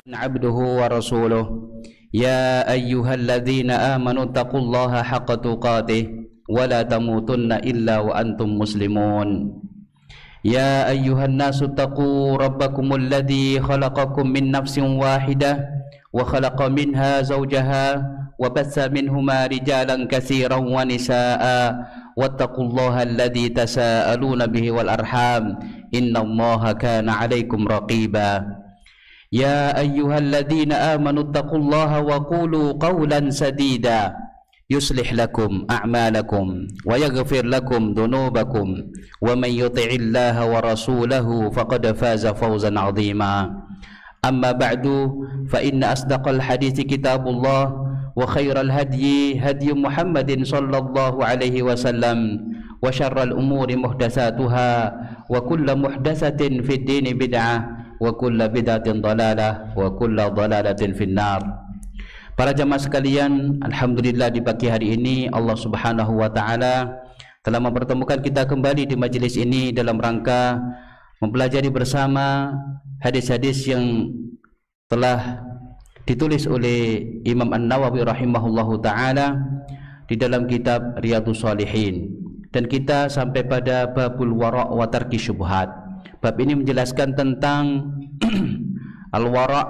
عبده ورسوله يا أيها الذين آمنوا اتقوا الله حق تقاته ولا تموتن إلا وأنتم مسلمون يا أيها الناس اتقوا ربكم الذي خلقكم من نفس واحدة وخلق منها زوجها وبث منهما رجالا كثيرا ونساء واتقوا الله الذي تساءلون به والأرحام إن الله كان عليكم رقيبا يا أيها الذين آمنوا اتقوا الله وقولوا قولا سديدا يصلح لكم أعمالكم ويغفر لكم ذنوبكم ومن يطع الله ورسوله فقد فاز فوزا عظيما أما بعد فإن أصدق الحديث كتاب الله وخير الهدي هدي محمد صلى الله عليه وسلم وشر الأمور محدثاتها وكل محدثة في الدين بدعة وكل بدعة ضلالة وكل ضلالة في النار. Para jamaah sekalian, alhamdulillah di pagi hari ini Allah Subhanahu wa taala telah mempertemukan kita kembali di majelis ini dalam rangka mempelajari bersama hadis-hadis yang telah ditulis oleh Imam An-Nawawi rahimahullahu taala di dalam kitab Riyadhus Shalihin, dan kita sampai pada babul wara' wa tarki syubhat. Bab ini menjelaskan tentang al-wara',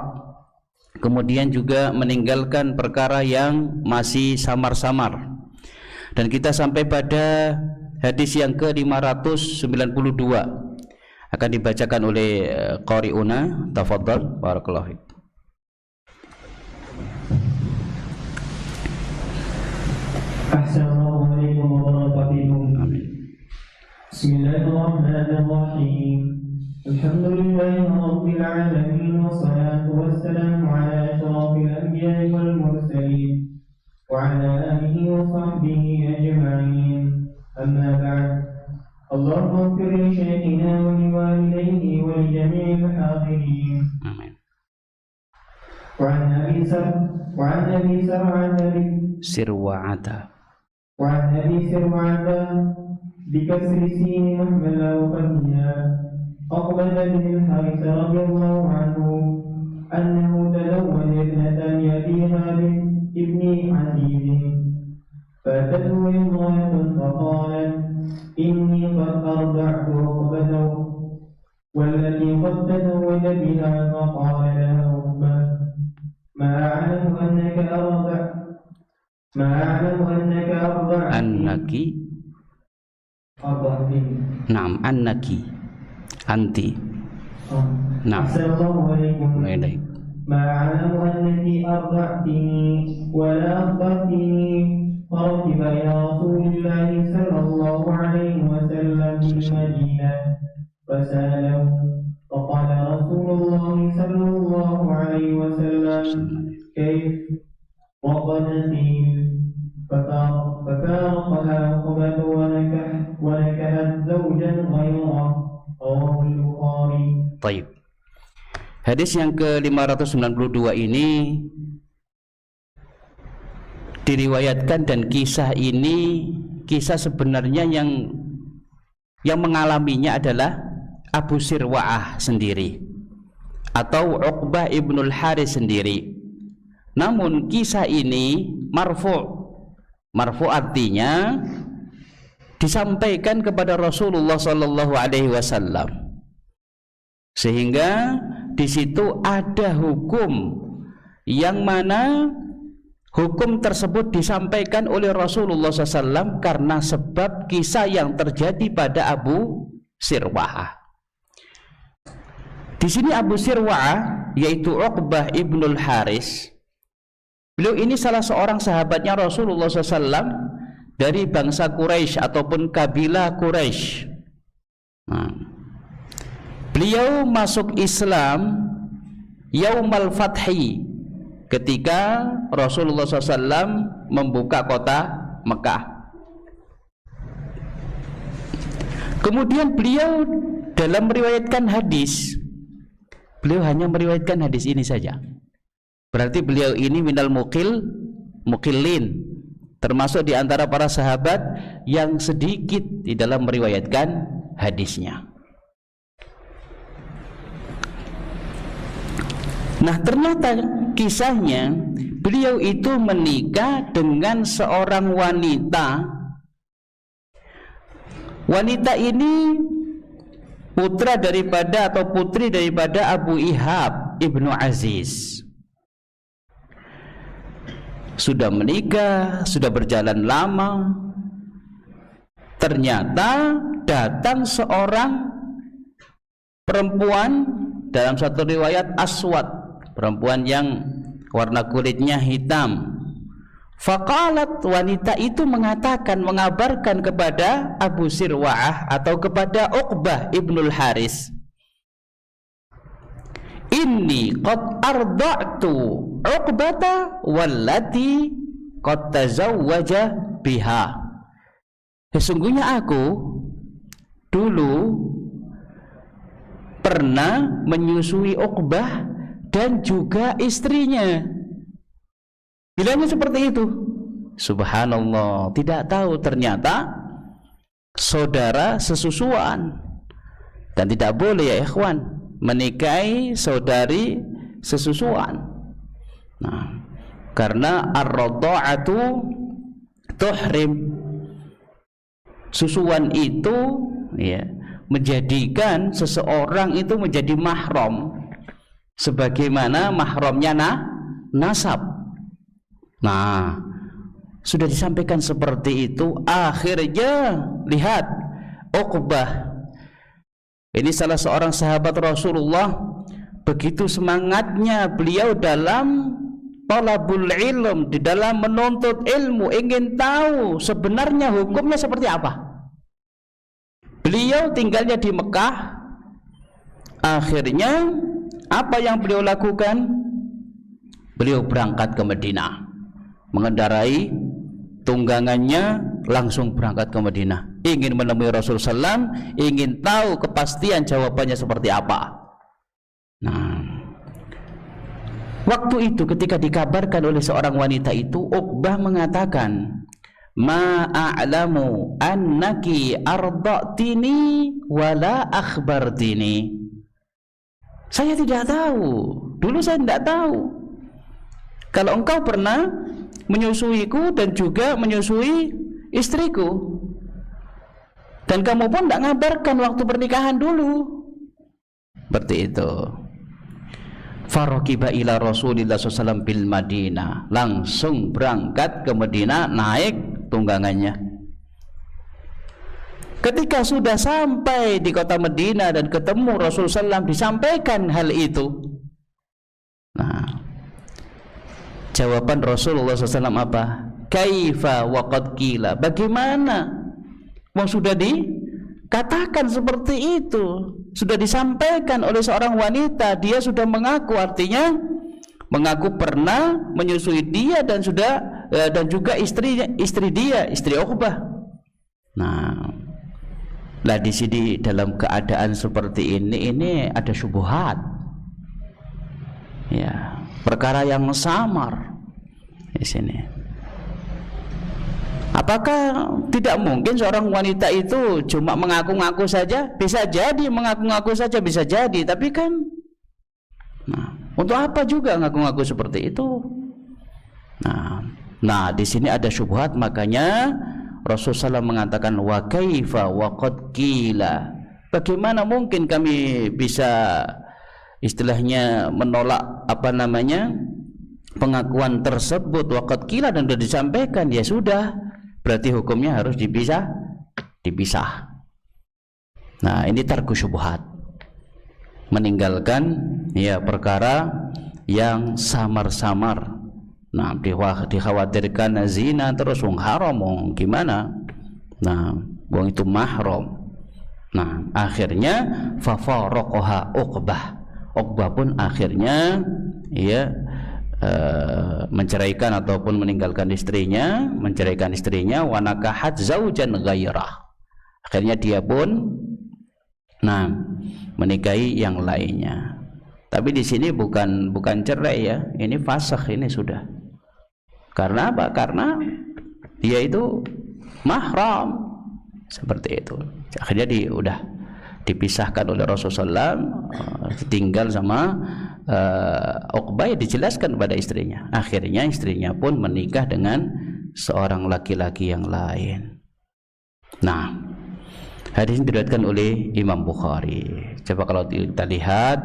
kemudian juga meninggalkan perkara yang masih samar-samar, dan kita sampai pada hadis yang ke-592 akan dibacakan oleh qari'una. Tafadhal, barakallahu fiik. Assalamualaikum warahmatullahi wabarakatuh. Bismillahirrahmanirrahim. Alhamdulillahi rabbil alamin wassalatu wassalamu ala asyrafil anbiya'i wal mursalin wa ala alihi wa sahbihi ajma'in. Amma ba'd. Allahumma ighfir li shaykhina wa li walidayhi wa li jami'il hadirin. Amin. Wa an Abi Sirwa'ata وعن أبي سرعة بكسر السين محملا وفتحها أقبل بن الحارث رضي الله عنه أنه تزوج ابنة لأبي هارث ابن عزيز فأتته امرأة فقالت إني قد أرضعت عقبته والتي قد تزوج بها فقال لها عقبة ما أعلم أنك أرضعت annaki na'am annaki anti na'am assalamualaikum baik ma'alamu annaki arda'tini wa la akhbartini farakiba ila rasulillahi sallallahu alaihi wasallam di Madinah fasalahu faqala rasulullah sallallahu alaihi wasallam kaif وقنتين ففارقها عقبة ونكحت زوجا غيره رواه البخاري. Baik. Hadis yang ke-592 ini diriwayatkan, dan kisah ini kisah sebenarnya yang mengalaminya adalah Abu Sirwa'ah sendiri atau Uqbah ibnul Harits sendiri. Namun kisah ini marfu artinya disampaikan kepada Rasulullah sallallahu alaihi wasallam, sehingga di situ ada hukum yang mana hukum tersebut disampaikan oleh Rasulullah SAW karena sebab kisah yang terjadi pada Abu Sirwa'ah. Di sini Abu Sirwa'ah yaitu Uqbah ibnul Harits. Beliau ini salah seorang sahabatnya Rasulullah SAW dari bangsa Quraisy ataupun kabilah Quraisy. Beliau masuk Islam Yaumal Fathi, ketika Rasulullah SAW membuka kota Mekah. Kemudian beliau dalam meriwayatkan hadis, beliau hanya meriwayatkan hadis ini saja. Berarti beliau ini minal mukillin, termasuk di antara para sahabat yang sedikit di dalam meriwayatkan hadisnya. Nah, ternyata kisahnya beliau itu menikah dengan seorang wanita. Wanita ini putra daripada atau putri daripada Abu Ihab Ibnu Aziz. Sudah menikah, sudah berjalan lama. Ternyata datang seorang perempuan, dalam satu riwayat aswad, perempuan yang warna kulitnya hitam. Faqalat, wanita itu mengatakan, mengabarkan kepada Abu Sirwa'ah atau kepada Uqbah ibnul Haris, inni qad arda'tu Uqbata wallati qad tazawwaja biha. Sesungguhnya aku dulu pernah menyusui Uqbah dan juga istrinya. Bilangnya seperti itu. Subhanallah, tidak tahu ternyata saudara sesusuan. Dan tidak boleh ya ikhwan menikahi saudari sesusuan. Nah, karena ar-radha'atu tuhrim, susuan itu ya menjadikan seseorang itu menjadi mahram, sebagaimana mahramnya nasab. Nah, sudah disampaikan seperti itu, akhirnya lihat Uqbah ini salah seorang sahabat Rasulullah, begitu semangatnya beliau dalam talabul ilm, di dalam menuntut ilmu, ingin tahu sebenarnya hukumnya seperti apa. Beliau tinggalnya di Mekah. Akhirnya apa yang beliau lakukan? Beliau berangkat ke Madinah, mengendarai tunggangannya, langsung berangkat ke Madinah, ingin menemui Rasulullah SAW, ingin tahu kepastian jawabannya seperti apa. Nah, waktu itu ketika dikabarkan oleh seorang wanita itu, Uqbah mengatakan, ma a'lamu annaki arda'tini wala akhbartini. Saya tidak tahu, dulu saya tidak tahu kalau engkau pernah menyusuiku dan juga menyusui istriku, dan kamu pun tidak ngabarkan waktu pernikahan dulu. Seperti itu. Farakiba ila Rasulillah SAW bil Madinah, langsung berangkat ke Madinah, naik tunggangannya. Ketika sudah sampai di kota Madinah dan ketemu Rasulullah SAW, disampaikan hal itu. Nah, jawaban Rasulullah SAW apa? Kaifa wa qad qila. Bagaimana? Wong sudah dikatakan seperti itu, sudah disampaikan oleh seorang wanita, dia sudah mengaku, artinya mengaku pernah menyusui dia dan sudah dan juga istri dia, istri Uqbah. Nah, lah di sini dalam keadaan seperti ini ada syubhat. Ya, perkara yang samar di sini. Apakah tidak mungkin seorang wanita itu cuma mengaku-ngaku saja? Bisa jadi mengaku-ngaku saja, bisa jadi, tapi kan untuk apa juga ngaku-ngaku seperti itu? Nah, di sini ada syubhat, makanya Rasulullah SAW mengatakan wa kaifa wa qad qila. Bagaimana mungkin kami bisa istilahnya menolak pengakuan tersebut, wa qad qila, dan sudah disampaikan, ya sudah, berarti hukumnya harus dipisah. Nah, ini tarku syubhat, meninggalkan ya perkara yang samar-samar. Nah, dikhawatirkan zina terus wong haram, wong gimana? Nah, wong itu mahram. Nah, akhirnya fafaraqaha Uqbah pun akhirnya ya menceraikan ataupun meninggalkan istrinya, wa nakahat zaujan ghairah. Akhirnya dia pun menikahi yang lainnya. Tapi di sini bukan cerai ya, ini fasakh, ini sudah. Karena apa? Karena dia itu mahram, seperti itu. Akhirnya udah dipisahkan oleh Rasulullah SAW, tinggal sama Uqbah dijelaskan kepada istrinya. Akhirnya istrinya pun menikah dengan seorang laki-laki yang lain. Nah, hadis ini diriwayatkan oleh Imam Bukhari. Coba kalau kita lihat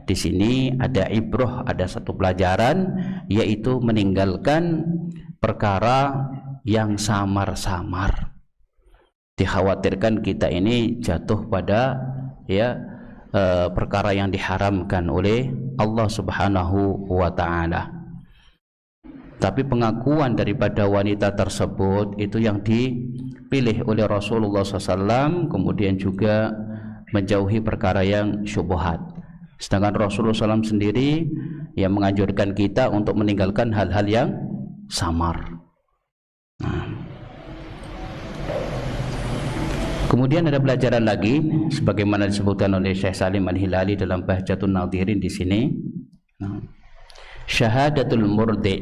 di sini ada ibrah, ada satu pelajaran, yaitu meninggalkan perkara yang samar-samar. Dikhawatirkan kita ini jatuh pada perkara yang diharamkan oleh Allah Subhanahu wa ta'ala. Tapi pengakuan daripada wanita tersebut itu yang dipilih oleh Rasulullah SAW, kemudian juga menjauhi perkara yang syubhat. Sedangkan Rasulullah SAW sendiri yang menganjurkan kita untuk meninggalkan hal-hal yang samar. Kemudian ada pelajaran lagi sebagaimana disebutkan oleh Syekh Salim Al-Hilali dalam Bahjatun Nadhirin di sini. Syahadatul murdi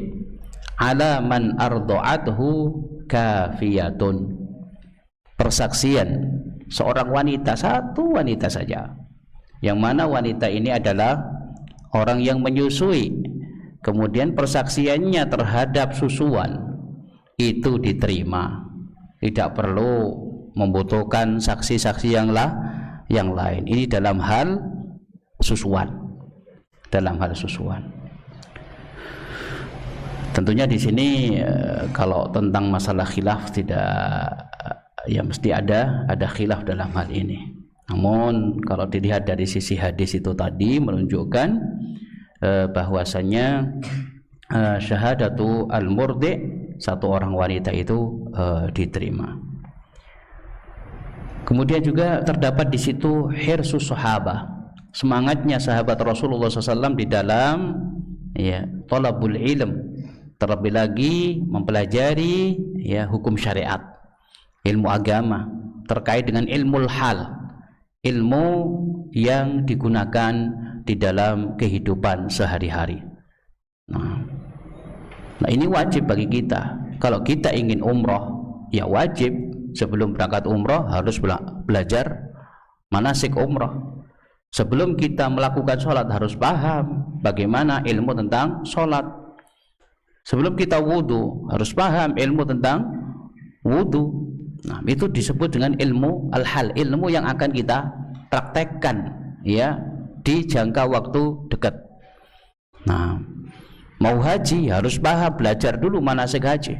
ala man arda'athu kafiyatun. Persaksian seorang wanita, satu wanita saja, yang mana wanita ini adalah orang yang menyusui, kemudian persaksiannya terhadap susuan itu diterima, tidak perlu membutuhkan saksi-saksi yang lain. Ini dalam hal susuan. Tentunya di sini kalau tentang masalah khilaf tidak, ya mesti ada khilaf dalam hal ini. Namun kalau dilihat dari sisi hadis itu tadi menunjukkan bahwasanya syahadatu al-murdi, satu orang wanita itu diterima. Kemudian juga terdapat di situ hirsus sahabah, semangatnya sahabat Rasulullah SAW di dalam thalabul ilm, terlebih lagi mempelajari hukum syariat, ilmu agama terkait dengan ilmu hal, ilmu yang digunakan di dalam kehidupan sehari-hari. Nah ini wajib bagi kita. Kalau kita ingin umroh, ya wajib sebelum berangkat umroh harus belajar manasik umroh. Sebelum kita melakukan sholat harus paham bagaimana ilmu tentang sholat. Sebelum kita wudhu harus paham ilmu tentang wudhu. Nah itu disebut dengan ilmu al-hal, ilmu yang akan kita praktekkan di jangka waktu dekat. Nah mau haji harus paham, belajar dulu manasik haji.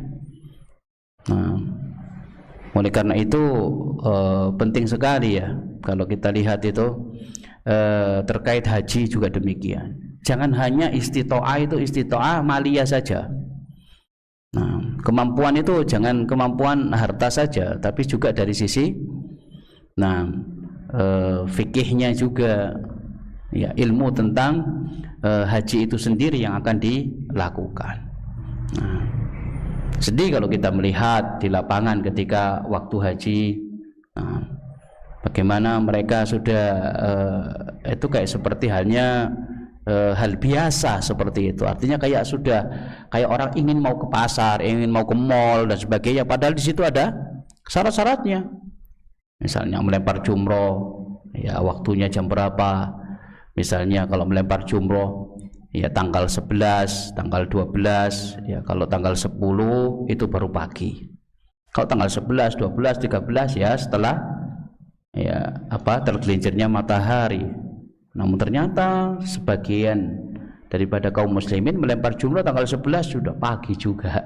Nah oleh karena itu penting sekali kalau kita lihat itu terkait haji juga demikian. Jangan hanya istitoah itu istitoah maliyah saja. Nah, kemampuan itu jangan kemampuan harta saja, tapi juga dari sisi fikihnya juga, ilmu tentang haji itu sendiri yang akan dilakukan. Sedih kalau kita melihat di lapangan ketika waktu haji, bagaimana mereka sudah itu kayak seperti halnya hal biasa seperti itu. Artinya kayak orang ingin mau ke pasar, ingin mau ke mall dan sebagainya, padahal di situ ada syarat-syaratnya. Misalnya melempar jumroh, waktunya jam berapa. Misalnya kalau melempar jumroh tanggal 11, tanggal 12, kalau tanggal 10 itu baru pagi. Kalau tanggal 11, 12, 13 setelah tergelincirnya matahari. Namun ternyata sebagian daripada kaum muslimin melempar jumroh tanggal 11 sudah pagi juga.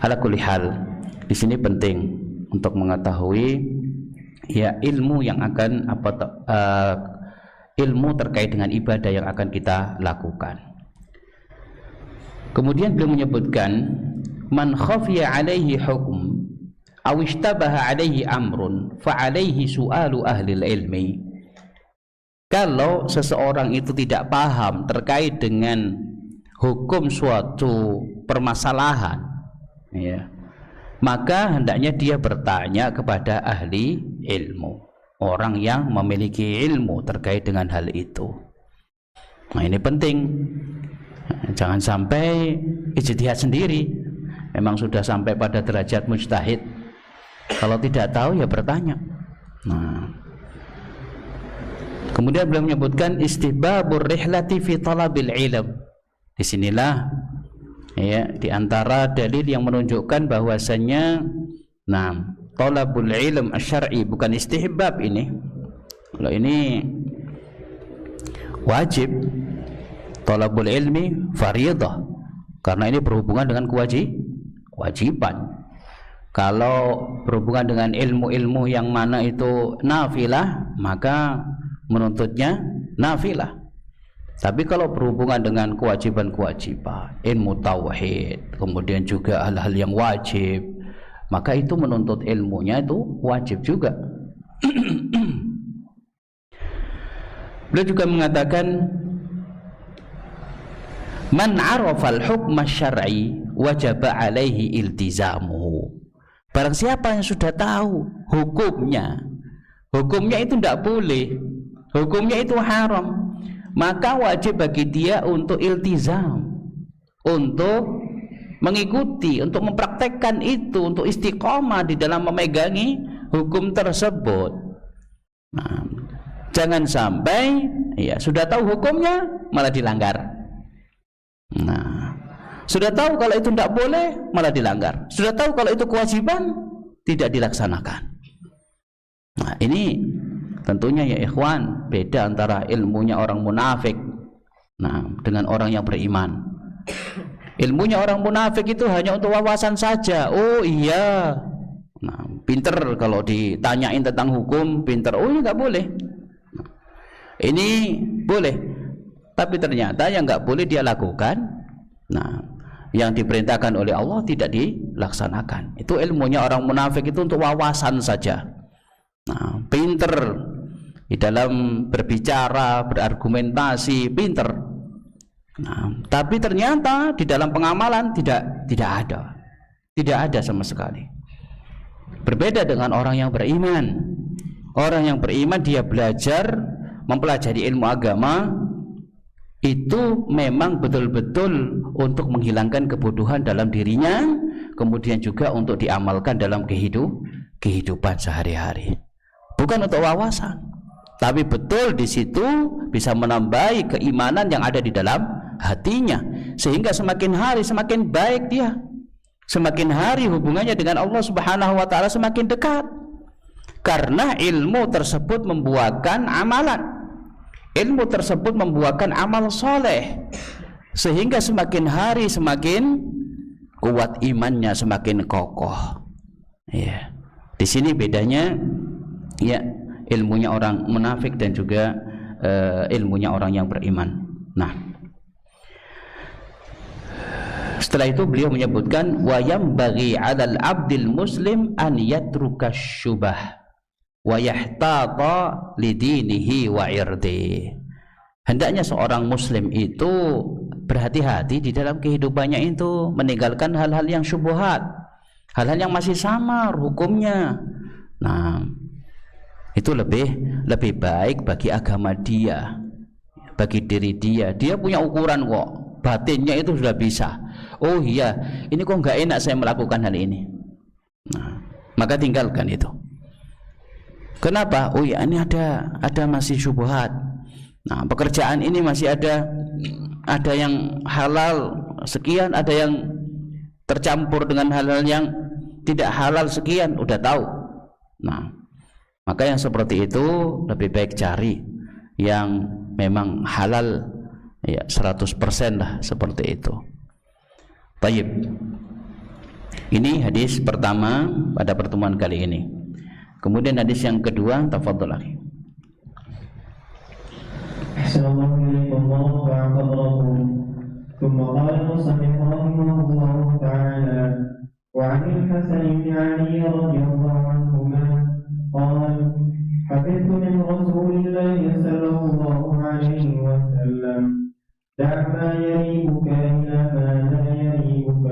Ala kulli hal, di sini penting untuk mengetahui ilmu yang akan ilmu terkait dengan ibadah yang akan kita lakukan. Kemudian beliau menyebutkan man khafiya alaihi hukm aw ishtabaha alaihi amrun fa alaihi su'alu ahli ilmi. Kalau seseorang itu tidak paham terkait dengan hukum suatu permasalahan, maka hendaknya dia bertanya kepada ahli ilmu, orang yang memiliki ilmu terkait dengan hal itu. Nah ini penting, jangan sampai ijtihad sendiri. Memang sudah sampai pada derajat mujtahid, kalau tidak tahu ya bertanya. Nah Kemudian beliau menyebutkan istihbabur rihlati fi talabil ilm. Disinilah ya di antara dalil yang menunjukkan bahwasannya talabul ilm asy-syar'i bukan istihbab ini. Kalau ini wajib, talabul ilmi fardhah. Karena ini berhubungan dengan kewajiban. Kalau berhubungan dengan ilmu-ilmu yang mana itu nafilah, maka menuntutnya nafilah. Tapi kalau berhubungan dengan kewajiban-kewajiban, ilmu tauhid, kemudian juga hal-hal yang wajib, maka itu menuntut ilmunya itu wajib juga. Beliau juga mengatakan, man arafal hukma syar'i wajaba alaihi iltizamuhu. Barang siapa yang sudah tahu hukumnya itu tidak boleh, hukumnya itu haram, maka wajib bagi dia untuk iltizam, untuk mengikuti, untuk mempraktekkan itu, untuk istiqomah di dalam memegangi hukum tersebut. Nah, jangan sampai ya sudah tahu hukumnya malah dilanggar. Nah, sudah tahu kalau itu tidak boleh malah dilanggar. Sudah tahu kalau itu kewajiban tidak dilaksanakan. Nah, ini tentunya ya ikhwan, beda antara ilmunya orang munafik dengan orang yang beriman. Ilmunya orang munafik itu hanya untuk wawasan saja. Oh iya, pinter kalau ditanyain tentang hukum, pinter. Oh ini nggak boleh. Ini boleh, tapi ternyata yang nggak boleh dia lakukan. Yang diperintahkan oleh Allah tidak dilaksanakan. Itu ilmunya orang munafik, itu untuk wawasan saja. Pinter di dalam berbicara, berargumentasi, pinter. Tapi ternyata di dalam pengamalan tidak ada sama sekali. Berbeda dengan orang yang beriman. Orang yang beriman dia belajar, mempelajari ilmu agama itu memang betul-betul untuk menghilangkan kebodohan dalam dirinya, kemudian juga untuk diamalkan dalam kehidupan sehari-hari. Bukan untuk wawasan, tapi betul di situ bisa menambahi keimanan yang ada di dalam hatinya, sehingga semakin hari semakin baik dia, semakin hari hubungannya dengan Allah Subhanahu wa taala semakin dekat, karena ilmu tersebut membuahkan amalan. Ilmu tersebut membuahkan amal soleh, sehingga semakin hari semakin kuat imannya, semakin kokoh. Ya, di sini bedanya ya ilmunya orang munafik dan juga ilmunya orang yang beriman. Nah, setelah itu beliau menyebutkan wa yambaghi 'alal 'abdil muslim an yatruka syubah wa yahtata lidinihi wa irdi. Hendaknya seorang muslim itu berhati-hati di dalam kehidupannya itu, meninggalkan hal-hal yang syubhat, hal-hal yang masih samar hukumnya. Nah, itu lebih baik bagi agama dia, bagi diri dia. Dia punya ukuran kok, batinnya itu sudah bisa. Oh iya, ini kok nggak enak saya melakukan hal ini. Nah, maka tinggalkan itu. Kenapa? Oh ya, ini ada masih syubhat. Nah, pekerjaan ini masih ada yang halal sekian, ada yang tercampur dengan hal-hal yang tidak halal sekian, udah tahu. Nah, maka yang seperti itu lebih baik cari yang memang halal ya 100% lah, seperti itu. Baik. Ini hadis pertama pada pertemuan kali ini. Kemudian hadis yang kedua, tafadhol akhi. Assalamualaikum warahmatullahi wabarakatuh. ثم قال المصنف رحمه الله تعالى وعن الحسن بن علي رضي الله عنهما قال حفظت من رسول الله صلى الله عليه وسلم دع ما يريبك إلى ما لا يريبك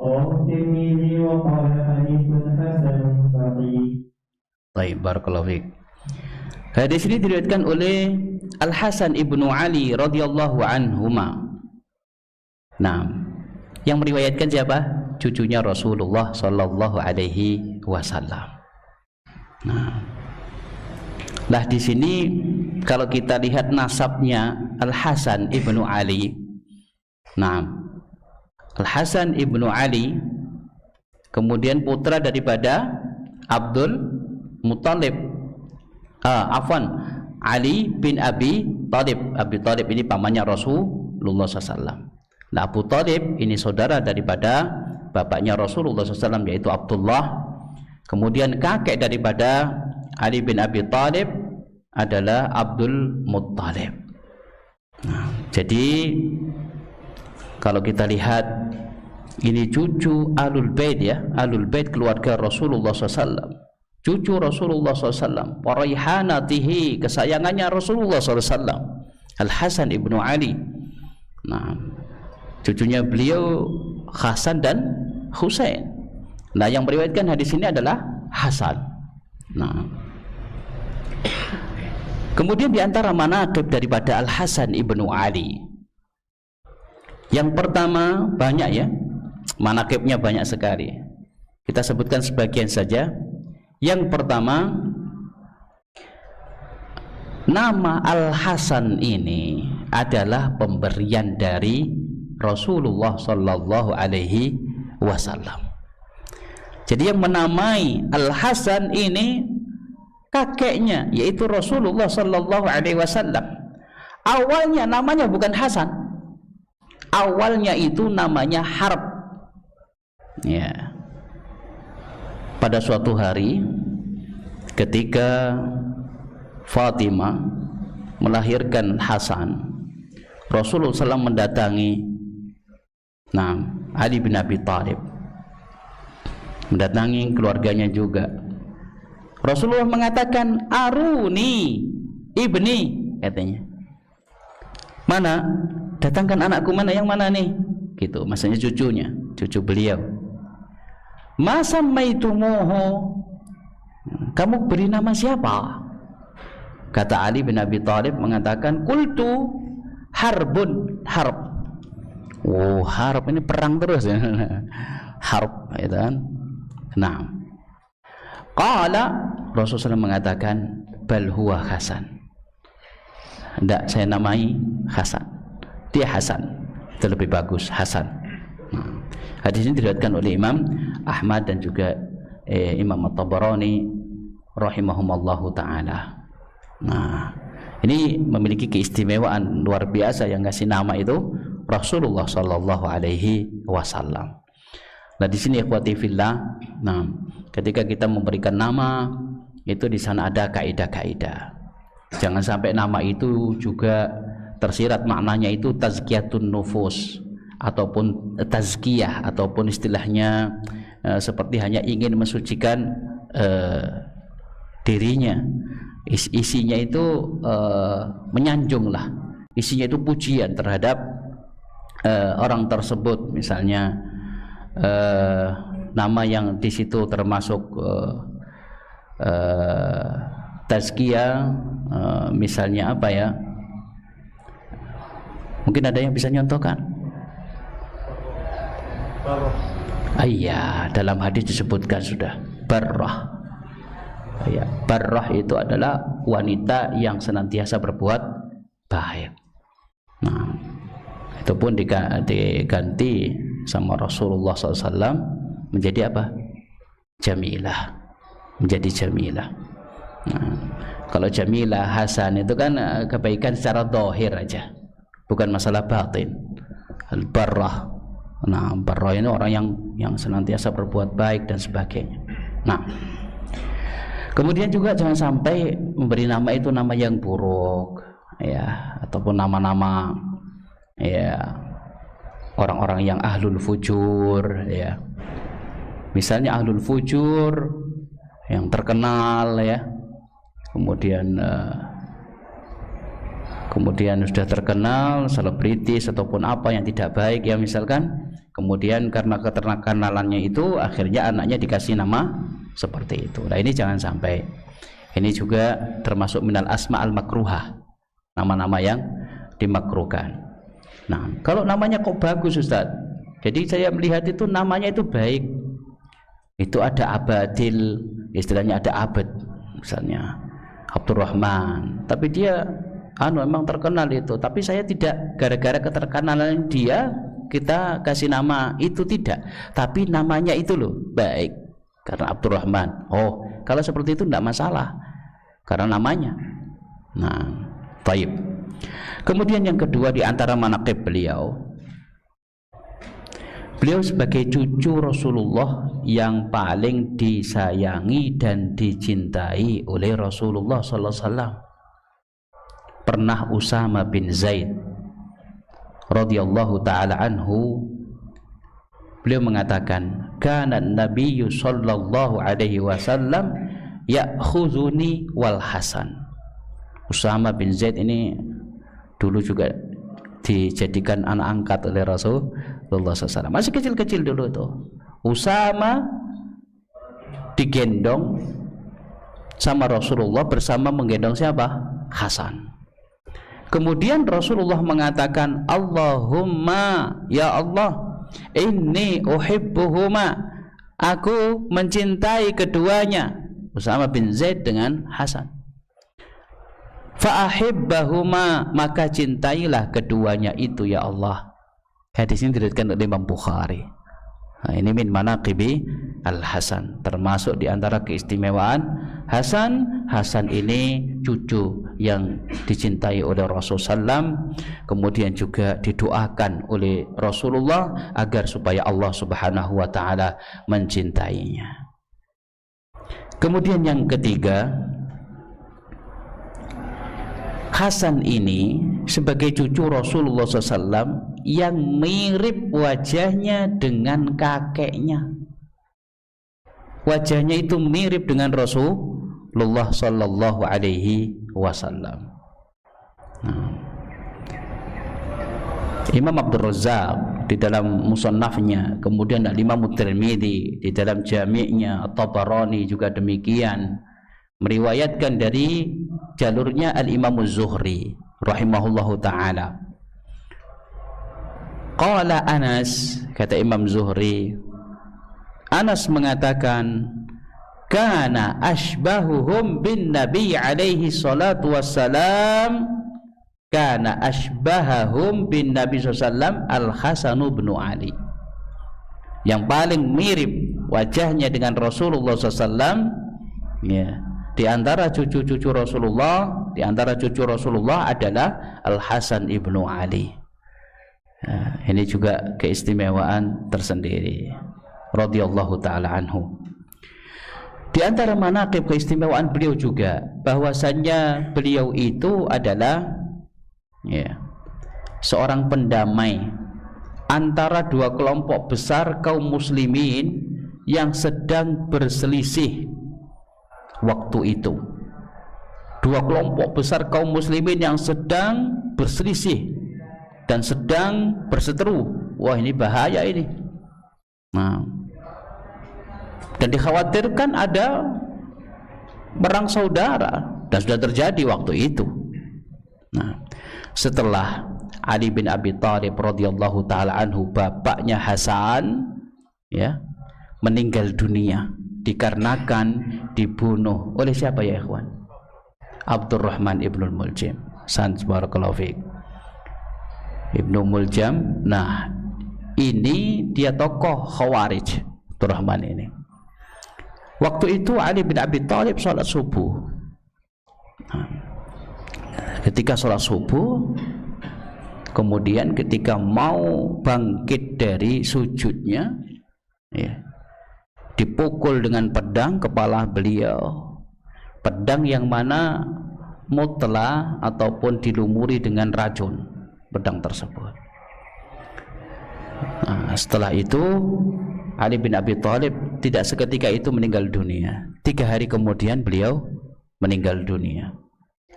رواه الترمذي وقال حديث حسن صحيح. Baik, barakallahu fiik. Hadis ini diriwayatkan oleh Al Hasan ibnu Ali radhiyallahu anhuma. Nah, yang meriwayatkan siapa? Cucunya Rasulullah sallallahu alaihi wasallam. Nah, di sini kalau kita lihat nasabnya Al-Hasan ibnu Ali. Nah, Al-Hasan ibnu Ali kemudian putra daripada Abdul Muttalib. Ali bin Abi Thalib. Abi Thalib ini pamannya Rasulullah SAW. Nah, Abu Thalib ini saudara daripada bapaknya Rasulullah SAW, yaitu Abdullah. Kemudian kakek daripada Ali bin Abi Thalib adalah Abdul Muttalib. Nah, jadi kalau kita lihat ini cucu Ahlul Bait ya, Ahlul Bait keluarga Rasulullah SAW, cucu Rasulullah SAW, waraihanatihi, kesayangannya Rasulullah SAW, Al-Hasan ibnu Ali. Nah, cucunya beliau Hasan dan Husain. Nah, yang meriwayatkan hadis ini adalah Hasan. Nah, kemudian diantara manaqib daripada Al-Hasan ibnu Ali, yang pertama banyak ya, manaqibnya banyak sekali. Kita sebutkan sebagian saja. Yang pertama, nama Al-Hasan ini adalah pemberian dari Rasulullah Sallallahu Alaihi Wasallam. Jadi yang menamai Al-Hasan ini kakeknya, yaitu Rasulullah Sallallahu Alaihi Wasallam. Awalnya namanya bukan Hasan, awalnya itu namanya Harb. Ya. Pada suatu hari ketika Fatimah melahirkan Hasan, Rasulullah SAW mendatangi Ali bin Abi Thalib, mendatangi keluarganya juga. Rasulullah mengatakan, aruni ibni, katanya, mana, datangkan anakku, mana, yang mana nih, gitu, maksudnya cucunya, cucu beliau. Masa maitumuhu, kamu beri nama siapa? Kata Ali bin Abi Thalib mengatakan, qultu Harbun, Harb. Oh, Harb ini perang terus ya. Harb, itu kan. Nah, qala, Rasulullah mengatakan, bal huwa Hasan. Tidak, saya namai Hasan. Dia Hasan, itu lebih bagus, Hasan. Nah, hadis ini diriwayatkan oleh Imam Ahmad dan juga Imam At-Tabarani rahimahumallahu taala. Nah, ini memiliki keistimewaan luar biasa, yang ngasih nama itu Rasulullah Sallallahu Alaihi Wasallam. Nah, di sini ikhwati fillah, nah, ketika kita memberikan nama itu di sana ada kaidah-kaidah. Jangan sampai nama itu juga tersirat maknanya itu tazkiyatun nufus, ataupun tazkiyah, ataupun istilahnya seperti hanya ingin mensucikan dirinya. Isinya itu menyanjung lah, isinya itu pujian terhadap orang tersebut. Misalnya nama yang di situ termasuk tazkiyah, misalnya apa ya, mungkin ada yang bisa nyontohkan? Iya, dalam hadis disebutkan sudah barrah. Ya, barrah itu adalah wanita yang senantiasa berbuat baik. Nah, itu pun diganti sama Rasulullah SAW menjadi apa? Jamilah, menjadi Jamilah. Nah, kalau Jamilah, Hasan itu kan kebaikan secara zahir aja, bukan masalah batin. Al-barrah, nah, barrah ini orang yang senantiasa berbuat baik dan sebagainya. Nah, kemudian juga jangan sampai memberi nama itu nama yang buruk, ya, ataupun nama-nama ya orang-orang yang ahlul fujur, ya. Misalnya ahlul fujur yang terkenal, ya. Kemudian sudah terkenal, selebritis ataupun apa yang tidak baik, ya, misalkan. Kemudian karena keterkenalannya itu akhirnya anaknya dikasih nama seperti itu. Nah, ini jangan sampai. Ini juga termasuk minal asma al makruhah, nama-nama yang dimakruhkan. Nah, kalau namanya kok bagus, Ustaz, jadi saya melihat itu namanya itu baik, itu ada abadil, istilahnya ada abad, misalnya Abdurrahman, tapi dia memang terkenal itu, tapi saya tidak gara-gara keterkenalan dia kita kasih nama itu, tidak, tapi namanya itu loh baik karena Abdurrahman. Oh, kalau seperti itu tidak masalah karena namanya. Nah, baik. Kemudian yang kedua di antara manaqib beliau sebagai cucu Rasulullah yang paling disayangi dan dicintai oleh Rasulullah sallallahu alaihi wasallam. Pernah Usama bin Zaid radhiyallahu taala anhu, beliau mengatakan, kana nabiyyu sallallahu alaihi wasallam ya'khuzuni wal Hasan. Usama bin Zaid ini dulu juga dijadikan anak angkat oleh Rasulullah SAW. Masih kecil-kecil dulu tuh. Usama digendong sama Rasulullah bersama menggendong siapa? Hasan. Kemudian Rasulullah mengatakan, Allahumma, ya Allah, inni uhibbuhuma, aku mencintai keduanya, Usama bin Zaid dengan Hasan. Fa'ahibbahuma, maka cintailah keduanya itu ya Allah. Hadis ini diriwayatkan oleh Imam Bukhari. Nah, ini min manaqibi Al-Hasan, termasuk di antara keistimewaan Hasan. Hasan ini cucu yang dicintai oleh Rasulullah SAW, kemudian juga didoakan oleh Rasulullah agar supaya Allah Subhanahu wa taala mencintainya. Kemudian yang ketiga, Hasan ini sebagai cucu Rasulullah SAW yang mirip wajahnya dengan kakeknya. Wajahnya itu mirip dengan Rasulullah Sallallahu Alaihi Wasallam. Imam Abdul Razzaq di dalam Musannafnya, kemudian Imam Tirmidzi di dalam Jami'-nya, At-Tabarani juga demikian, meriwayatkan dari jalurnya Al-Imam Az-Zuhri rahimahullahu ta'ala. Qala Anas, kata Imam Zuhri, Anas mengatakan, kana ashbahuhum bin Nabi alaihi salatu wassalam, kana ashbahahum bin Nabi sallallahu Al-Hasanu bin Ali. Yang paling mirip wajahnya dengan Rasulullah sallallahu, ya, di antara cucu-cucu Rasulullah, adalah Al-Hasan ibnu Ali. Nah, ini juga keistimewaan tersendiri radhiyallahu taala anhu. Di antara manaqib keistimewaan beliau juga bahwasannya beliau itu adalah seorang pendamai antara dua kelompok besar kaum muslimin yang sedang berselisih waktu itu. Dua kelompok besar kaum muslimin yang sedang berselisih dan sedang berseteru. Wah, ini bahaya ini. Nah, dan dikhawatirkan ada perang saudara, dan sudah terjadi waktu itu. Nah, setelah Ali bin Abi Thalib radhiyallahu taala anhu, bapaknya Hasan, ya, meninggal dunia dikarenakan dibunuh oleh siapa ya ikhwan? Abdurrahman ibnul Muljam. Barakallahu fiik. Ibnu Muljam. Nah, ini dia tokoh Khawarij, Abdurrahman ini. Waktu itu Ali bin Abi Thalib sholat subuh. Nah, ketika sholat subuh, kemudian ketika mau bangkit dari sujudnya, ya, dipukul dengan pedang kepala beliau. Pedang yang mana mutla ataupun dilumuri dengan racun, pedang tersebut. Nah, setelah itu Ali bin Abi Thalib tidak seketika itu meninggal dunia. 3 hari kemudian beliau meninggal dunia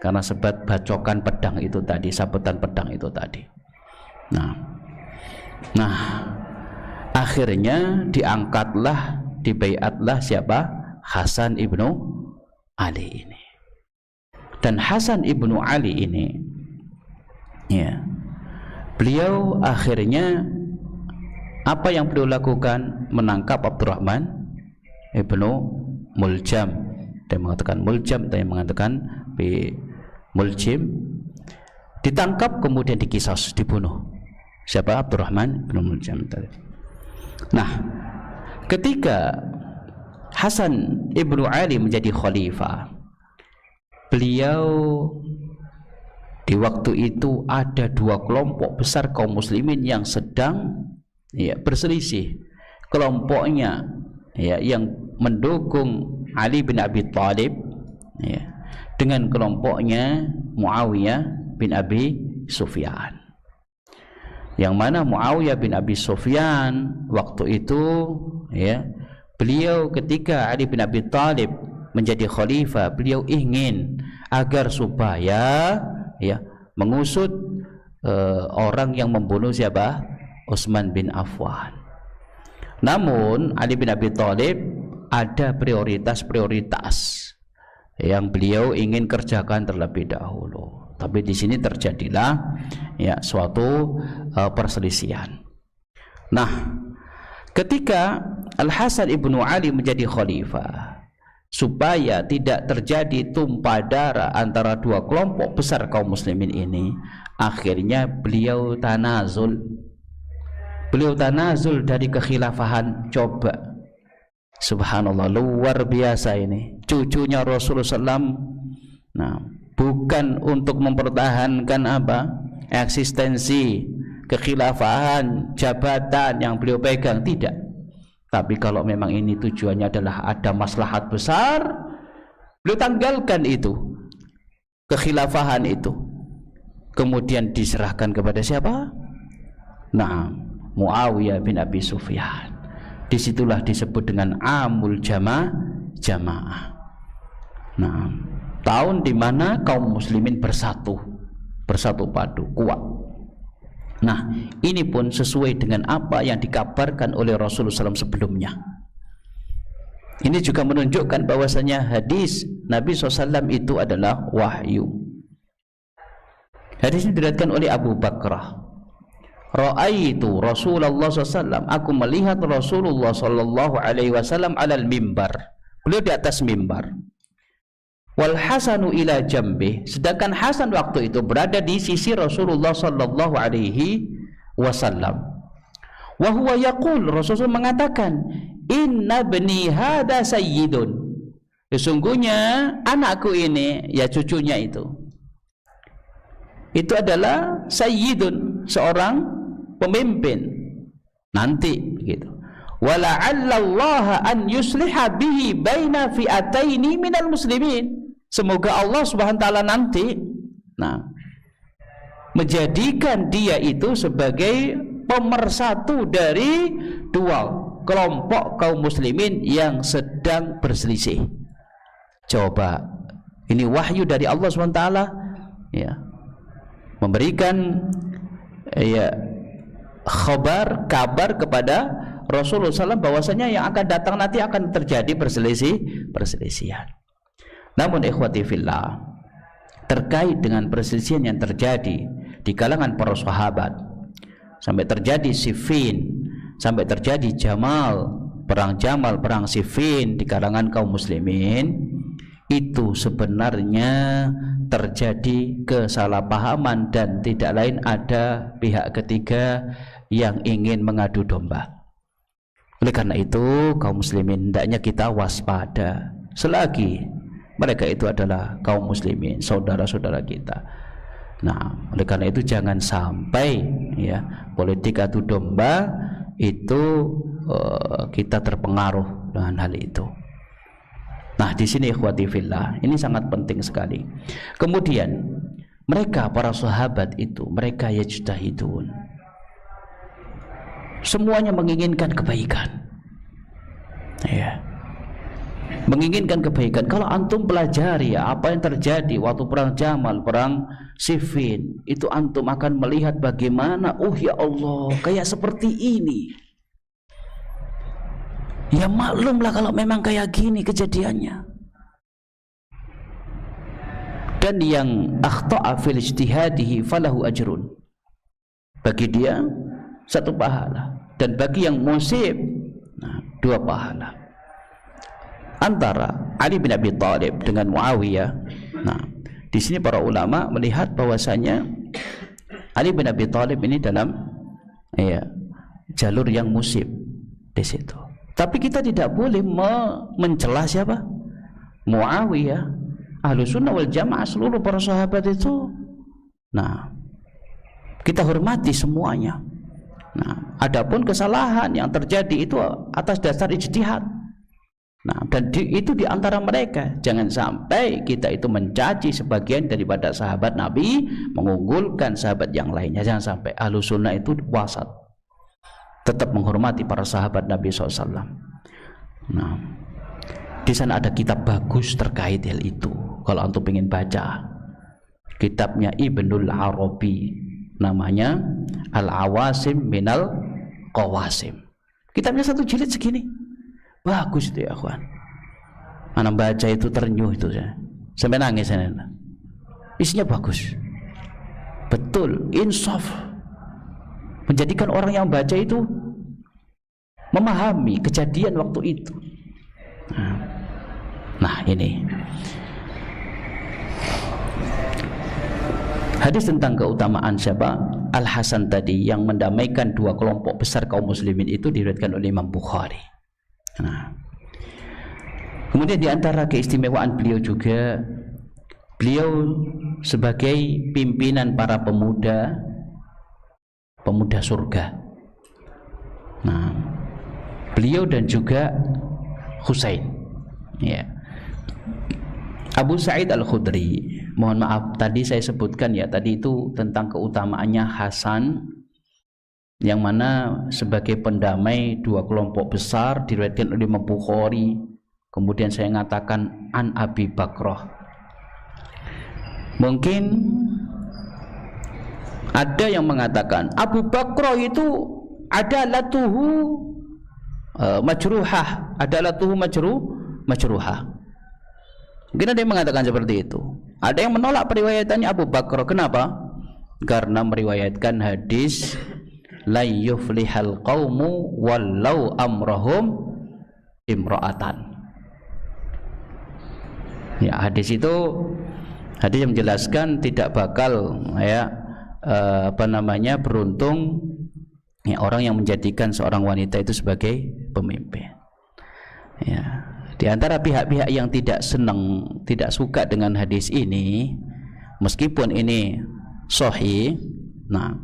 karena sebab bacokan pedang itu tadi, sabetan pedang itu tadi. Nah, akhirnya diangkatlah, dibaiatlah siapa? Hasan ibnu Ali ini. Dan Hasan ibnu Ali ini, ya, beliau akhirnya apa yang beliau lakukan? Menangkap Abdurrahman ibnu Muljam. Dia mengatakan Muljam, dia mengatakan Muljim, ditangkap kemudian dikisos, dibunuh. Siapa? Abdurrahman bin Muljim tadi. Nah, ketika Hasan ibnu Ali menjadi khalifah, beliau di waktu itu ada dua kelompok besar kaum muslimin yang sedang berselisih. Kelompoknya yang mendukung Ali bin Abi Thalib dengan kelompoknya Muawiyah bin Abi Sufyan. Yang mana Muawiyah bin Abi Sufyan waktu itu beliau ketika Ali bin Abi Thalib menjadi khalifah, beliau ingin agar supaya mengusut orang yang membunuh siapa? Utsman bin Affan. Namun Ali bin Abi Thalib ada prioritas yang beliau ingin kerjakan terlebih dahulu. Tapi di sini terjadilah suatu perselisihan. Nah, ketika Al-Hasan ibnu Ali menjadi khalifah, supaya tidak terjadi tumpah darah antara dua kelompok besar kaum muslimin ini, akhirnya beliau tanazul. Beliau tanazul dari kekhilafahan. Coba, subhanallah, luar biasa ini. Cucunya Rasulullah SAW, nah, bukan untuk mempertahankan eksistensi kekhilafahan, jabatan yang beliau pegang, tidak. Tapi kalau memang ini tujuannya adalah ada maslahat besar, beliau tanggalkan itu, kekhilafahan itu, kemudian diserahkan kepada siapa? Nah, Muawiyah bin Abi Sufyan. Disitulah disebut dengan Amul Jamaah. Nah, tahun di mana kaum muslimin bersatu padu, kuat. Nah, ini pun sesuai dengan apa yang dikabarkan oleh Rasulullah SAW sebelumnya. Ini juga menunjukkan bahwasanya hadis Nabi SAW itu adalah wahyu. Hadis ini diriwayatkan oleh Abu Bakrah. Ra'aitu Rasulullah SAW, aku melihat Rasulullah SAW alal mimbar. Beliau di atas mimbar. Wal Hasanu ila jambih, sedangkan Hasan waktu itu berada di sisi Rasulullah sallallahu alaihi wasallam. Wa huwa yaqul, Rasulullah mengatakan, inna bni hada sayyidun. Sesungguhnya anakku ini, ya cucunya itu adalah sayyidun, seorang pemimpin nanti begitu. Wala'allallaha an yusliha bihi baina fi'ataini minal muslimin. Semoga Allah Subhanahu wa taala nanti menjadikan dia itu sebagai pemersatu dari dua kelompok kaum muslimin yang sedang berselisih. Coba, ini wahyu dari Allah Subhanahu wa taala memberikan kabar kepada Rasulullah SAW bahwasanya yang akan datang nanti akan terjadi perselisihan. Namun ikhwati fillah, terkait dengan perselisihan yang terjadi di kalangan para sahabat, sampai terjadi Siffin, sampai terjadi perang Jamal, perang Siffin di kalangan kaum muslimin, itu sebenarnya terjadi kesalahpahaman dan tidak lain ada pihak ketiga yang ingin mengadu domba. Oleh karena itu kaum muslimin hendaknya kita waspada selagi mereka itu adalah kaum muslimin, saudara-saudara kita. Nah, oleh karena itu jangan sampai politik adu domba itu kita terpengaruh dengan hal itu. Nah, di sini ikhwati fillah, ini sangat penting sekali. Kemudian mereka para sahabat itu, mereka yajtahidun, semuanya menginginkan kebaikan. Menginginkan kebaikan. Kalau antum pelajari apa yang terjadi waktu perang Jamal, perang Siffin, itu antum akan melihat bagaimana, ya Allah, kayak seperti ini. Ya maklumlah kalau memang kayak gini kejadiannya. Dan yang akhta'a fil ijtihadihi falahu ajrun, bagi dia satu pahala, dan bagi yang musib dua pahala. Antara Ali bin Abi Thalib dengan Muawiyah, Di sini para ulama melihat bahwasanya Ali bin Abi Thalib ini dalam jalur yang musib di situ. Tapi kita tidak boleh mencela siapa? Muawiyah. Ahlussunnah wal Jamaah, seluruh para sahabat itu, nah, kita hormati semuanya. Nah, adapun kesalahan yang terjadi itu atas dasar ijtihad. Nah, dan itu di antara mereka. Jangan sampai kita itu mencaci sebagian daripada sahabat Nabi, mengunggulkan sahabat yang lainnya. Jangan sampai. Ahlussunnah itu wasat, tetap menghormati para sahabat Nabi SAW. Nah, di sana ada kitab bagus terkait hal itu. Kalau antum ingin baca, kitabnya Ibnul Arabi, namanya Al-Awasim Minal Qawasim. Kitabnya 1 jilid segini. Bagus itu ya kawan. Anak baca itu terenyuh itu saya. Sampai nangis saya. Isinya bagus. Betul, insaf. Menjadikan orang yang baca itu memahami kejadian waktu itu. Nah, ini hadis tentang keutamaan siapa? Al-Hasan tadi yang mendamaikan 2 kelompok besar kaum muslimin itu diriwayatkan oleh Imam Bukhari. Nah, kemudian di antara keistimewaan beliau juga, beliau sebagai pimpinan para pemuda surga. Nah, beliau dan juga Husain, ya. Abu Sa'id Al-Khudri, mohon maaf tadi saya sebutkan ya, tadi itu tentang keutamaannya Hasan, yang mana sebagai pendamai 2 kelompok besar diriwayatkan oleh Imam Bukhari. Kemudian saya mengatakan an Abi Bakrah. Mungkin ada yang mengatakan Abu Bakrah itu adalah tuhu majruhah, adalah tuhu majruhah. Mungkin ada yang mengatakan seperti itu. Ada yang menolak periwayatannya Abu Bakrah. Kenapa? Karena meriwayatkan hadis la yuflihal qaumu wallau amrahum imra'atan. Ya, hadis itu hadis yang menjelaskan tidak bakal beruntung ya, orang yang menjadikan seorang wanita itu sebagai pemimpin. Ya, di antara pihak-pihak yang tidak senang, tidak suka dengan hadis ini, meskipun ini sahih, nah,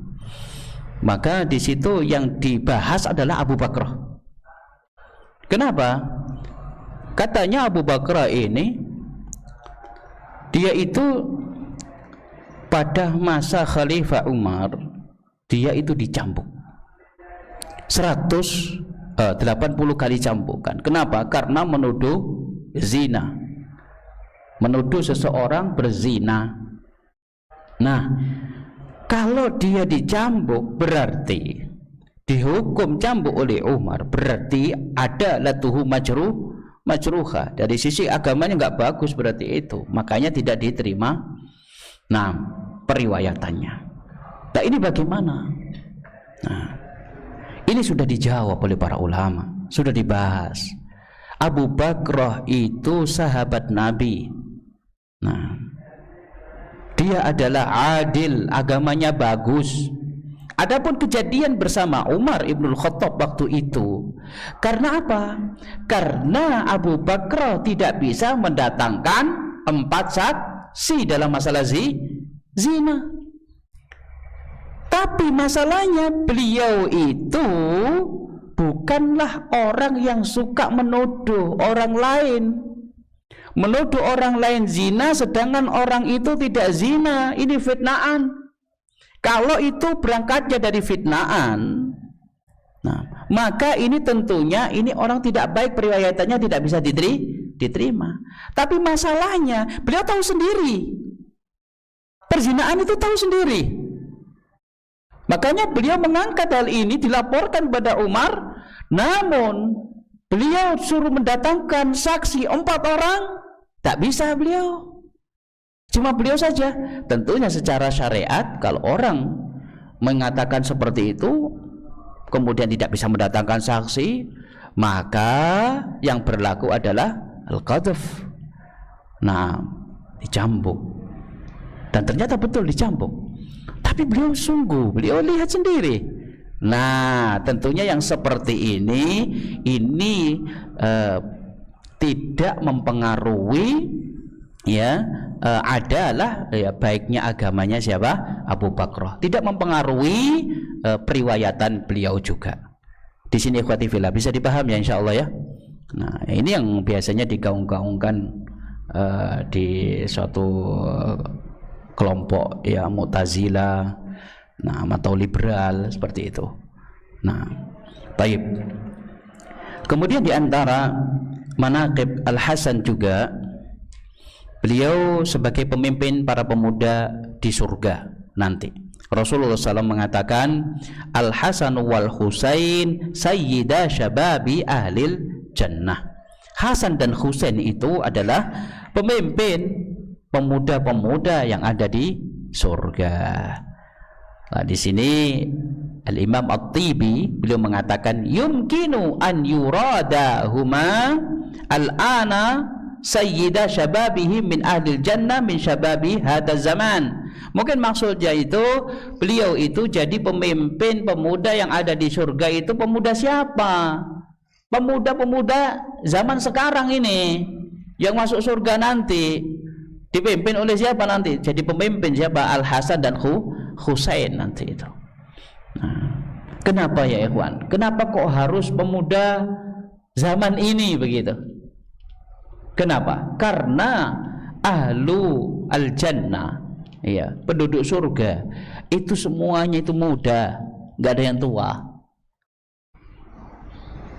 maka di situ yang dibahas adalah Abu Bakrah. Kenapa? Katanya Abu Bakrah ini, dia itu pada masa Khalifah Umar, dia itu dicambuk 180 kali cambukan. Kenapa? Karena menuduh zina, menuduh seseorang berzina. Nah, kalau dia dicambuk berarti dihukum cambuk oleh Umar, berarti ada latuhu majruha. Dari sisi agamanya nggak bagus berarti itu, makanya tidak diterima. Nah, periwayatannya. Nah, ini bagaimana? Nah, ini sudah dijawab oleh para ulama, sudah dibahas. Abu Bakrah itu sahabat Nabi. Nah, dia adalah adil, agamanya bagus. Adapun kejadian bersama Umar Ibnul Khattab waktu itu, karena apa? Karena Abu Bakrah tidak bisa mendatangkan 4 saksi dalam masalah zina. Tapi masalahnya beliau itu bukanlah orang yang suka menuduh orang lain. Menuduh orang lain zina sedangkan orang itu tidak zina, ini fitnaan. Kalau itu berangkatnya dari fitnaan, nah, maka ini tentunya ini orang tidak baik, periwayatannya tidak bisa diterima. Tapi masalahnya beliau tahu sendiri, perzinaan itu tahu sendiri. Makanya beliau mengangkat hal ini, dilaporkan pada Umar. Namun beliau suruh mendatangkan saksi 4 orang, tak bisa beliau. Cuma beliau saja. Tentunya secara syariat kalau orang mengatakan seperti itu kemudian tidak bisa mendatangkan saksi, maka yang berlaku adalah al-qadhf. Nah, dicambuk. Dan ternyata betul dicambuk. Tapi beliau sungguh, beliau lihat sendiri. Nah, tentunya yang seperti ini tidak mempengaruhi ya adalah ya baiknya agamanya siapa? Abu Bakrah. Tidak mempengaruhi periwayatan beliau juga. Di sini ikhwati fillah bisa dipahami ya insyaallah ya. Nah, ini yang biasanya digaung-gaungkan di suatu kelompok ya Mu'tazilah, nah atau liberal seperti itu. Nah, baik. Kemudian di antara manaqib Al-Hasan juga beliau sebagai pemimpin para pemuda di surga nanti. Rasulullah SAW mengatakan Al-Hasan wal Husain sayyida syababi ahlil jannah. Hasan dan Husain itu adalah pemimpin pemuda-pemuda yang ada di surga. Nah, di sini Al-Imam At-Tibi beliau mengatakan yumkinu an yurada huma al-ana sayyida syababihim min ahlil jannah min syababi hadha zaman. Mungkin maksudnya itu beliau itu jadi pemimpin pemuda yang ada di surga itu pemuda siapa? Pemuda-pemuda zaman sekarang ini yang masuk surga nanti dipimpin oleh siapa nanti? Jadi pemimpin siapa? Al-Hasan dan Husain nanti itu. Nah, kenapa ya ikhwan? Kenapa kok harus pemuda zaman ini begitu? Kenapa? Karena ahlu al-jannah, ya, penduduk surga itu semuanya itu muda, nggak ada yang tua.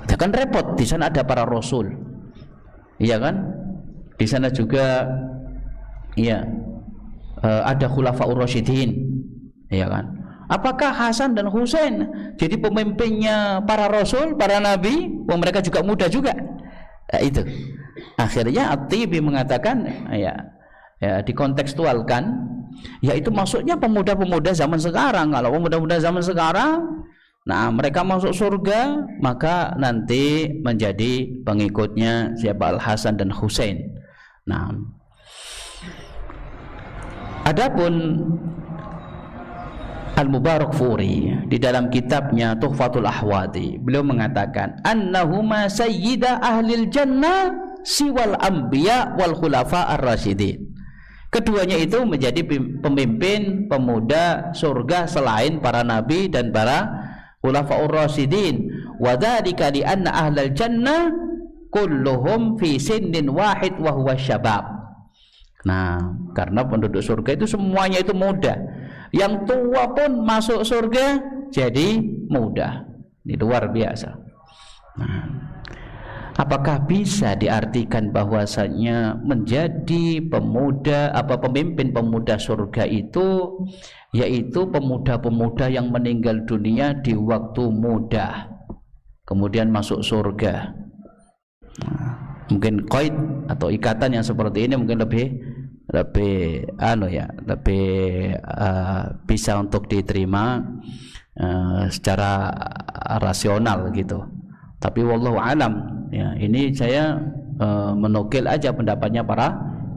Ya kan repot, di sana ada para rasul, iya kan? Di sana juga, ya, ada khulafaur rasyidin, iya kan? Apakah Hasan dan Husain jadi pemimpinnya para rasul, para nabi? Wong mereka juga muda juga. Itu. Akhirnya At-Tibi mengatakan, ya, dikontekstualkan, yaitu maksudnya pemuda-pemuda zaman sekarang. Kalau pemuda-pemuda zaman sekarang, nah mereka masuk surga, maka nanti menjadi pengikutnya siapa? Al-Hasan dan Husain. Nah, adapun Al-Mubarakfuri di dalam kitabnya Tuhfatul Ahwadi beliau mengatakan annahuma sayyida ahlil jannah siwal anbiya wal khulafa ar-rasyidin. Keduanya itu menjadi pemimpin pemuda surga selain para nabi dan para khulafa ar-rasyidin. Wa dzalika li anna ahlal jannah kulluhum fi sinnin wahid wa huwa syabab. Nah, karena penduduk surga itu semuanya itu muda. Yang tua pun masuk surga jadi muda. Ini luar biasa. Nah, apakah bisa diartikan bahwasanya menjadi pemuda pemimpin pemuda surga itu yaitu pemuda-pemuda yang meninggal dunia di waktu muda kemudian masuk surga? Nah, mungkin qaid atau ikatan yang seperti ini mungkin lebih bisa untuk diterima secara rasional gitu. Tapi wallahu alam, ya, ini saya menukil aja pendapatnya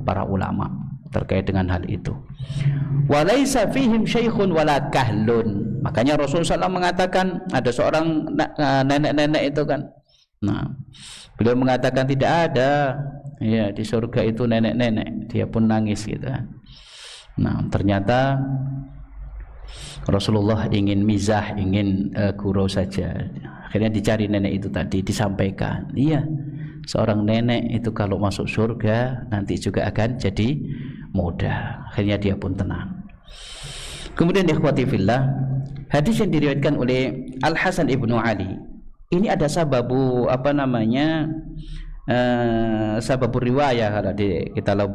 para ulama terkait dengan hal itu. Walaisa fihim syaikhun wala kahlun. Makanya Rasulullah SAW mengatakan ada seorang nenek-nenek itu kan. Nah, beliau mengatakan tidak ada, ya, di surga itu nenek-nenek. Dia pun nangis gitu. Nah, ternyata Rasulullah ingin mizah, ingin gurau saja. Akhirnya dicari nenek itu tadi, disampaikan. Iya, seorang nenek itu kalau masuk surga nanti juga akan jadi muda. Akhirnya dia pun tenang. Kemudian ikhwati fillah, hadis yang diriwayatkan oleh Al-Hasan ibnu Ali. Ini ada sababu sababu riwayah kalau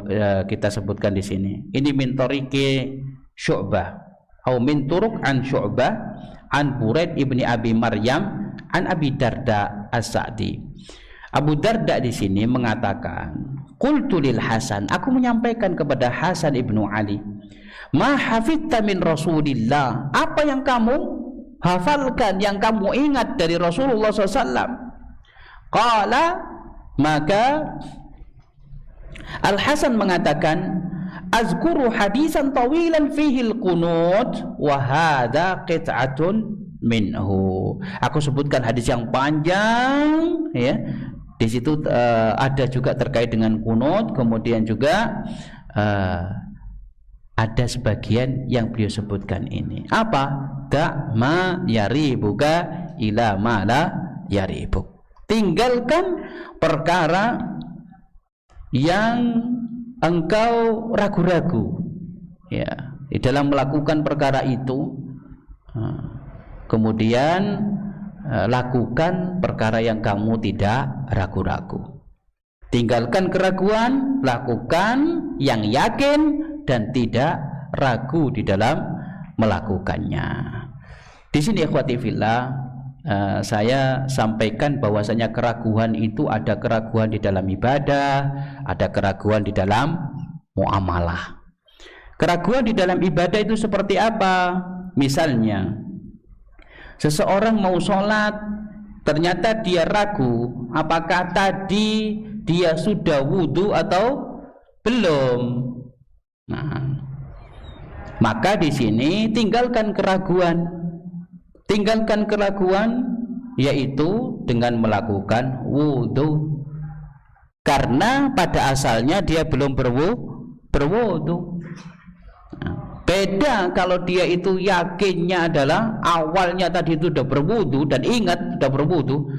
kita sebutkan di sini. Ini min tariqi Syu'bah atau min turuq an Syu'bah an Buraid ibni Abi Maryam an Abi Darda As-Sa'di. Abu Darda di sini mengatakan, qultu lil Hasan, aku menyampaikan kepada Hasan ibnu Ali, ma hafidta min Rasulillah, apa yang kamu hafalkan, yang kamu ingat dari Rasulullah SAW? Qala, maka Al-Hasan mengatakan, azkuru hadisan tawilan fihi al-qunut wa hadza qit'atun minhu. Aku sebutkan hadis yang panjang ya. Di situ ada juga terkait dengan kunut, kemudian juga ada sebagian yang beliau sebutkan ini. Apa? Da ma yaribuka ila ma la yaribuk. Tinggalkan perkara yang engkau ragu-ragu ya di dalam melakukan perkara itu, kemudian lakukan perkara yang kamu tidak ragu-ragu. Tinggalkan keraguan, lakukan yang yakin dan tidak ragu di dalam melakukannya. Di sini ikhwati fillah, saya sampaikan bahwasanya keraguan itu ada keraguan di dalam ibadah, ada keraguan di dalam muamalah. Keraguan di dalam ibadah itu seperti apa? Misalnya seseorang mau sholat, ternyata dia ragu apakah tadi dia sudah wudhu atau belum. Nah, maka di sini tinggalkan keraguan. Tinggalkan keraguan yaitu dengan melakukan wudhu. Karena pada asalnya dia belum berwudhu. Nah, beda kalau dia itu yakinnya adalah awalnya tadi itu sudah berwudhu dan ingat sudah berwudhu,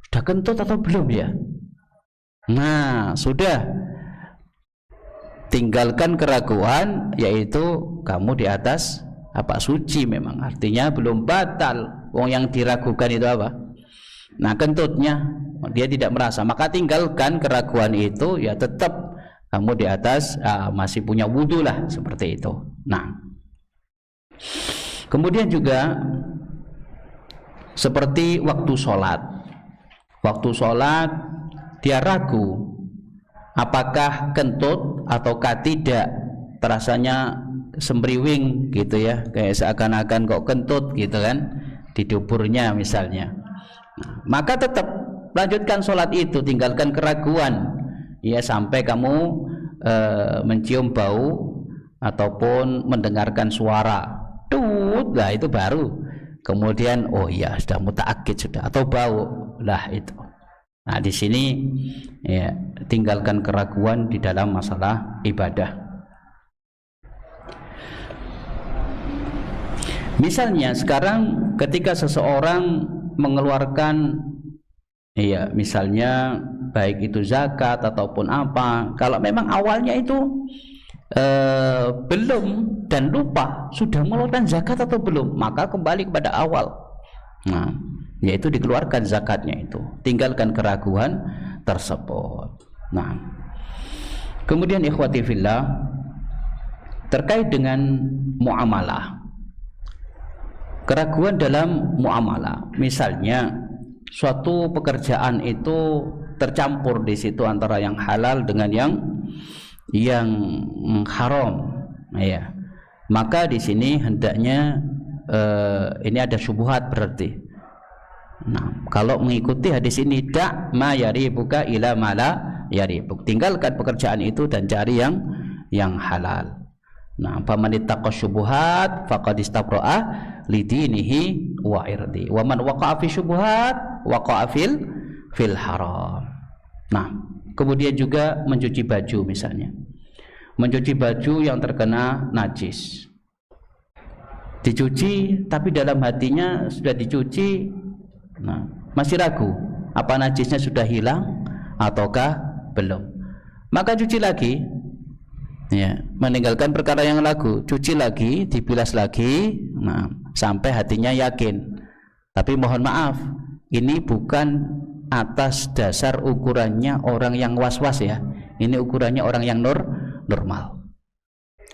sudah kentut atau belum ya? Nah, sudah. Tinggalkan keraguan yaitu kamu di atas suci memang, artinya belum batal. Wong yang diragukan itu apa? Nah, kentutnya dia tidak merasa, maka tinggalkan keraguan itu, ya tetap kamu di atas masih punya wudhu lah, seperti itu. Nah, kemudian juga seperti waktu sholat dia ragu apakah kentut ataukah tidak, terasanya sembriwing gitu ya, kayak seakan-akan kok kentut gitu kan di duburnya misalnya. Nah, maka tetap lanjutkan sholat itu, tinggalkan keraguan ya sampai kamu mencium bau ataupun mendengarkan suara tut lah, itu baru kemudian oh iya sudah mutaakkid sudah, atau bau lah itu. Nah, di sini ya tinggalkan keraguan di dalam masalah ibadah. Misalnya sekarang ketika seseorang mengeluarkan misalnya baik itu zakat ataupun apa, kalau memang awalnya itu belum dan lupa sudah mengeluarkan zakat atau belum, maka kembali kepada awal. Nah, yaitu dikeluarkan zakatnya itu, tinggalkan keraguan tersebut. Nah, kemudian ikhwati fillah, terkait dengan muamalah, keraguan dalam muamalah, misalnya suatu pekerjaan itu tercampur di situ antara yang halal dengan yang haram, ya, maka di sini hendaknya ini ada syubhat berarti. Nah, kalau mengikuti hadis ini, da' ma yaribuka ila ma la yaribuk, tinggalkan pekerjaan itu dan cari yang halal. Nah, faman ittaqa syubhat faqad istabra'a lidinihi wa irdi wa man waqa'a fi syubhat waqa'a fil haram. Nah, kemudian juga mencuci baju, misalnya mencuci baju yang terkena najis, dicuci tapi dalam hatinya sudah dicuci, nah masih ragu apa najisnya sudah hilang ataukah belum, maka cuci lagi ya, meninggalkan perkara yang ragu, cuci lagi, dibilas lagi, nah sampai hatinya yakin. Tapi mohon maaf, ini bukan atas dasar ukurannya orang yang was-was ya, ini ukurannya orang yang normal.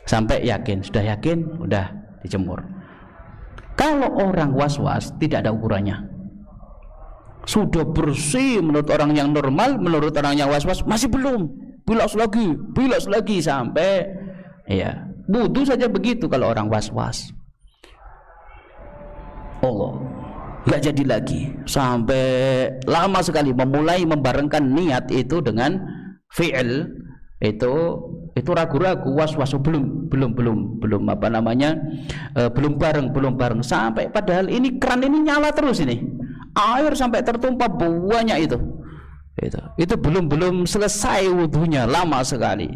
Sampai yakin, sudah yakin, udah dijemur. Kalau orang was-was tidak ada ukurannya, sudah bersih menurut orang yang normal, menurut orang yang was-was masih belum, bilas lagi sampai ya wudu saja begitu. Kalau orang was-was, Allah nggak jadi lagi, sampai lama sekali memulai membarengkan niat itu dengan fi'il itu itu ragu-ragu, was-was, belum apa namanya, belum bareng sampai padahal ini keran ini nyala terus, ini air sampai tertumpah banyak itu belum selesai wudunya, lama sekali.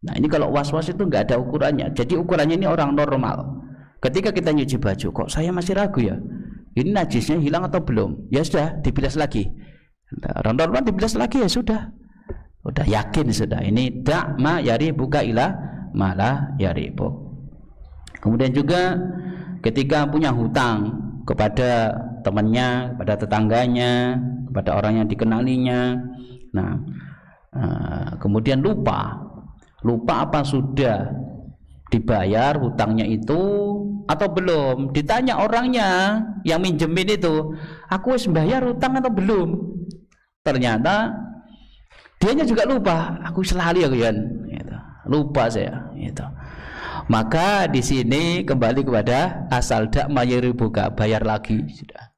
Nah ini kalau was-was itu nggak ada ukurannya. Jadi ukurannya ini orang normal. Ketika kita nyuci baju, kok saya masih ragu ya, ini najisnya hilang atau belum, ya sudah dibilas lagi. Orang normal dibilas lagi, ya sudah yakin sudah, ini dak ma yaribuka ila malah yaribu. Kemudian juga ketika punya hutang kepada temannya, kepada tetangganya, kepada orang yang dikenalinya, nah kemudian lupa apa sudah dibayar hutangnya itu atau belum, ditanya orangnya yang minjemin itu, aku wis bayar hutang atau belum, ternyata dianya juga lupa, aku selalu ya gitu. Lupa saya gitu. Maka di sini kembali kepada asal dak mayribuka, bayar lagi sudah,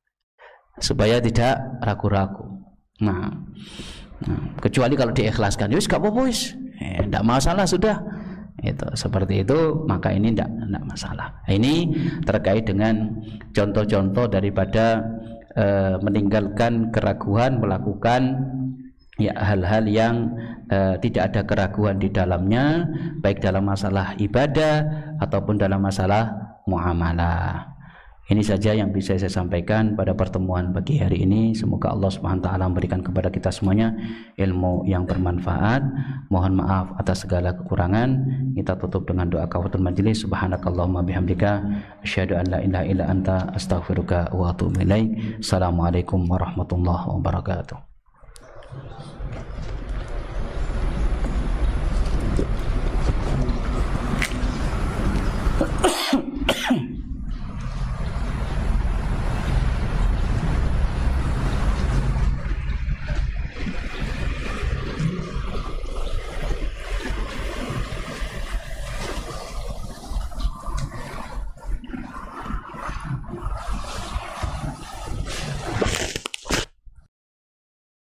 supaya tidak ragu-ragu. Nah, kecuali kalau diikhlaskan, wis gak apa-apa wis, enggak masalah sudah. Itu seperti itu, maka ini enggak masalah. Ini terkait dengan contoh-contoh daripada meninggalkan keraguan, melakukan ya hal-hal yang tidak ada keraguan di dalamnya, baik dalam masalah ibadah ataupun dalam masalah muamalah. Ini saja yang bisa saya sampaikan pada pertemuan pagi hari ini. Semoga Allah Subhanahu wa taala memberikan kepada kita semuanya ilmu yang bermanfaat. Mohon maaf atas segala kekurangan. Kita tutup dengan doa kafaratul majelis. Subhanakallahumma bihamdika asyhadu an la ilaha illa anta astaghfiruka wa atubu ilaik. Assalamualaikum warahmatullahi wabarakatuh.